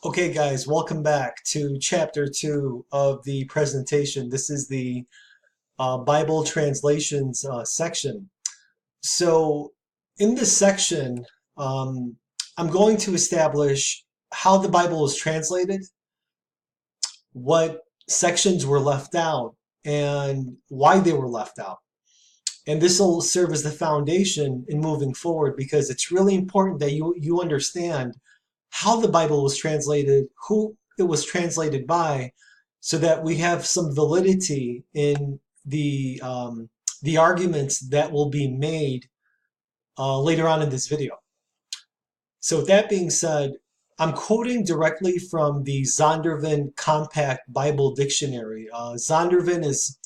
Okay, guys, welcome back to chapter 2 of the presentation. This is the Bible translations section. So, in this section, um, I'm going to establish how the Bible was translated, what sections were left out, and why they were left out. And this will serve as the foundation in moving forward because it's really important that you understand how the Bible was translated, who it was translated by, so that we have some validity in the arguments that will be made later on in this video. So with that being said, I'm quoting directly from the Zondervan Compact Bible Dictionary. Zondervan is,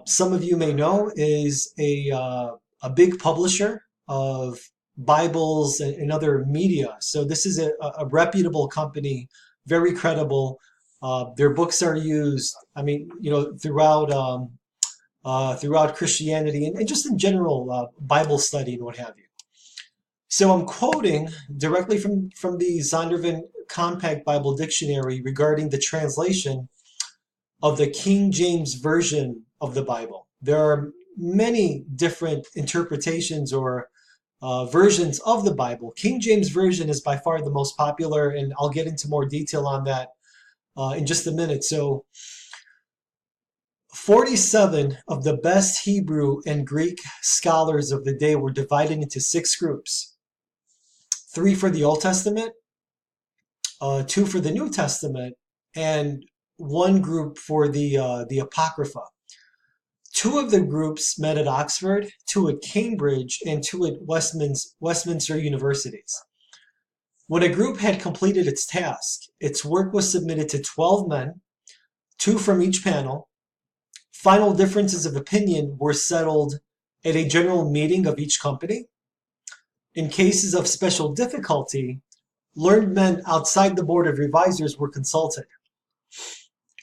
some of you may know, is a big publisher of Bibles and other media. So this is a reputable company, very credible. Their books are used, throughout Christianity and just in general Bible study and what have you. So I'm quoting directly from the Zondervan Compact Bible Dictionary regarding the translation of the King James Version of the Bible. There are many different interpretations or versions of the Bible. King James Version is by far the most popular, and I'll get into more detail on that in just a minute. So 47 of the best Hebrew and Greek scholars of the day were divided into 6 groups. 3 for the Old Testament, 2 for the New Testament, and 1 group for the Apocrypha. 2 of the groups met at Oxford, 2 at Cambridge, and 2 at Westminster universities. When a group had completed its task, its work was submitted to 12 men, 2 from each panel. Final differences of opinion were settled at a general meeting of each company. In cases of special difficulty, learned men outside the Board of Revisers were consulted.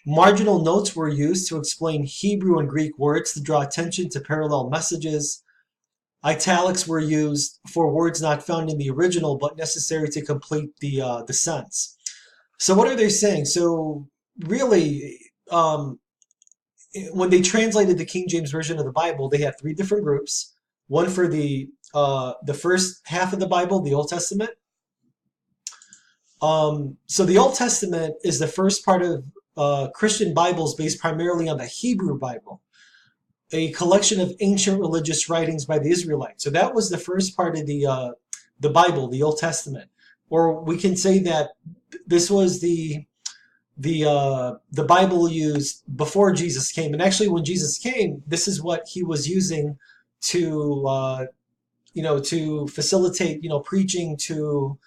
Marginal notes were used to explain Hebrew and Greek words to draw attention to parallel messages. Italics were used for words not found in the original but necessary to complete the sense. So what are they saying? So really, when they translated the King James Version of the Bible, they had 3 different groups. One for the first half of the Bible, the Old Testament. So the Old Testament is the first part of Christian Bibles based primarily on the Hebrew Bible, a collection of ancient religious writings by the Israelites. So that was the first part of the Bible, the Old Testament. Or we can say that this was the Bible used before Jesus came. And actually, when Jesus came, this is what he was using to to facilitate preaching to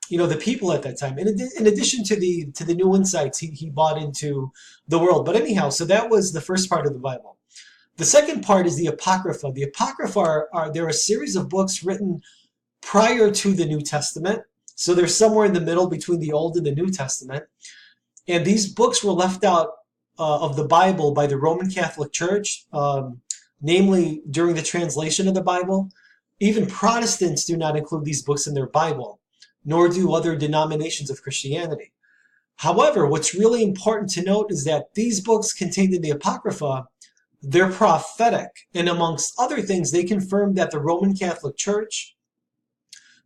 the people at that time. In addition to the new insights he brought into the world. But anyhow, so that was the first part of the Bible. The second part is the Apocrypha. The Apocrypha they're a series of books written prior to the New Testament. So they're somewhere in the middle between the Old and the New Testament. And these books were left out of the Bible by the Roman Catholic Church, namely during the translation of the Bible. Even Protestants do not include these books in their Bible, nor do other denominations of Christianity. However, what's really important to note is that these books contained in the Apocrypha, they're prophetic, and amongst other things, they confirm that the Roman Catholic Church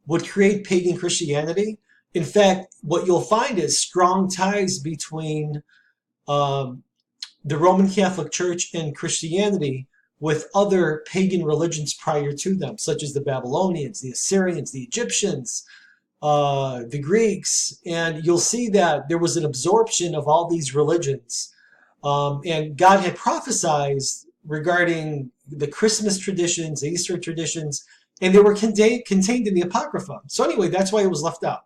would create pagan Christianity. In fact, what you'll find is strong ties between the Roman Catholic Church and Christianity with other pagan religions prior to them, such as the Babylonians, the Assyrians, the Egyptians, the Greeks, and you'll see that there was an absorption of all these religions. And God had prophesied regarding the Christmas traditions, the Easter traditions, and they were contained in the Apocrypha. So anyway, that's why it was left out.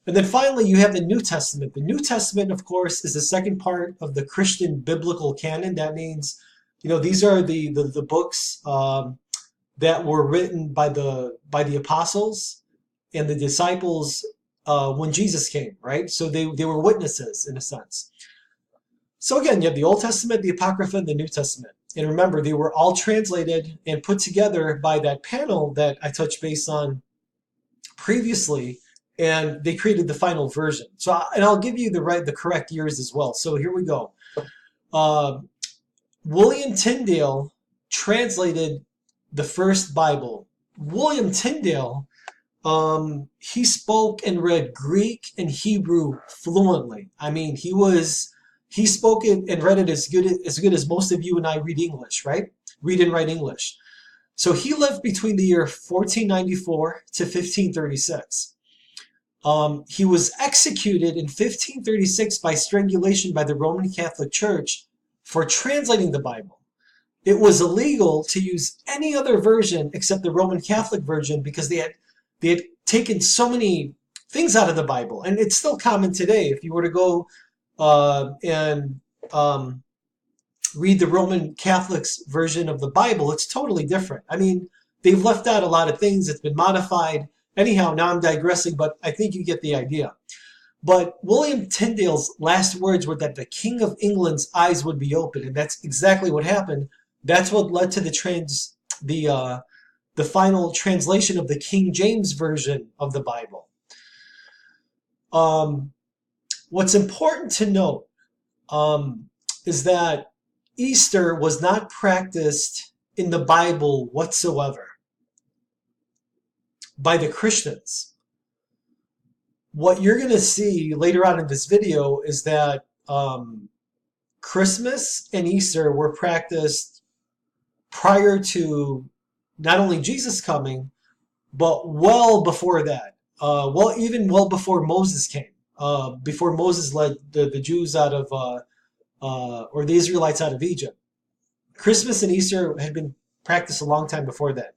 And then finally, you have the New Testament. The New Testament, of course, is the second part of the Christian biblical canon. That means, these are the books that were written by the apostles and the disciples when Jesus came, right? So they were witnesses in a sense. So again, you have the Old Testament, the Apocrypha, and the New Testament. And remember, they were all translated and put together by that panel that I touched base on previously and they created the final version. So, and I'll give you the correct years as well. So here we go. Uh, William Tyndale translated the first Bible. William Tyndale, he spoke and read Greek and Hebrew fluently. I mean, he spoke it and read it as good as most of you and I read English, right? Read and write English. So he lived between the year 1494 to 1536. He was executed in 1536 by strangulation by the Roman Catholic Church for translating the Bible. It was illegal to use any other version except the Roman Catholic version because they had taken so many things out of the Bible. And it's still common today. If you were to go and read the Roman Catholic's version of the Bible, it's totally different. I mean, they've left out a lot of things. It's been modified. Anyhow, now I'm digressing, but I think you get the idea. But William Tyndale's last words were that the King of England's eyes would be open, and that's exactly what happened. That's what led to the final translation of the King James Version of the Bible. What's important to note is that Easter was not practiced in the Bible whatsoever by the Christians. What you're going to see later on in this video is that Christmas and Easter were practiced prior to not only Jesus coming, but well before that. Even well before Moses came. Before Moses led the Jews out of, or the Israelites out of Egypt. Christmas and Easter had been practiced a long time before that.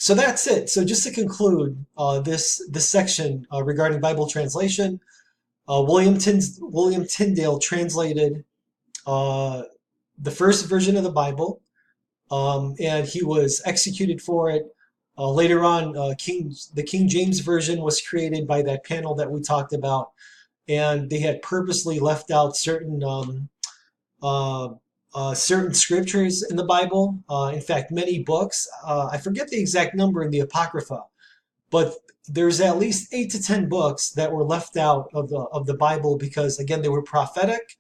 So that's it. So just to conclude this section regarding Bible translation, William Tyndale translated the first version of the Bible, and he was executed for it. Later on, the King James Version was created by that panel that we talked about, and they had purposely left out certain scriptures in the Bible. In fact, many books. I forget the exact number in the Apocrypha, but there's at least 8 to 10 books that were left out of the Bible because, again, they were prophetic,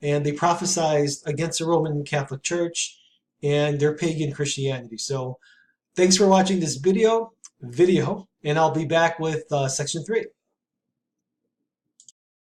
and they prophesied against the Roman Catholic Church and their pagan Christianity. So thanks for watching this video, and I'll be back with section 3.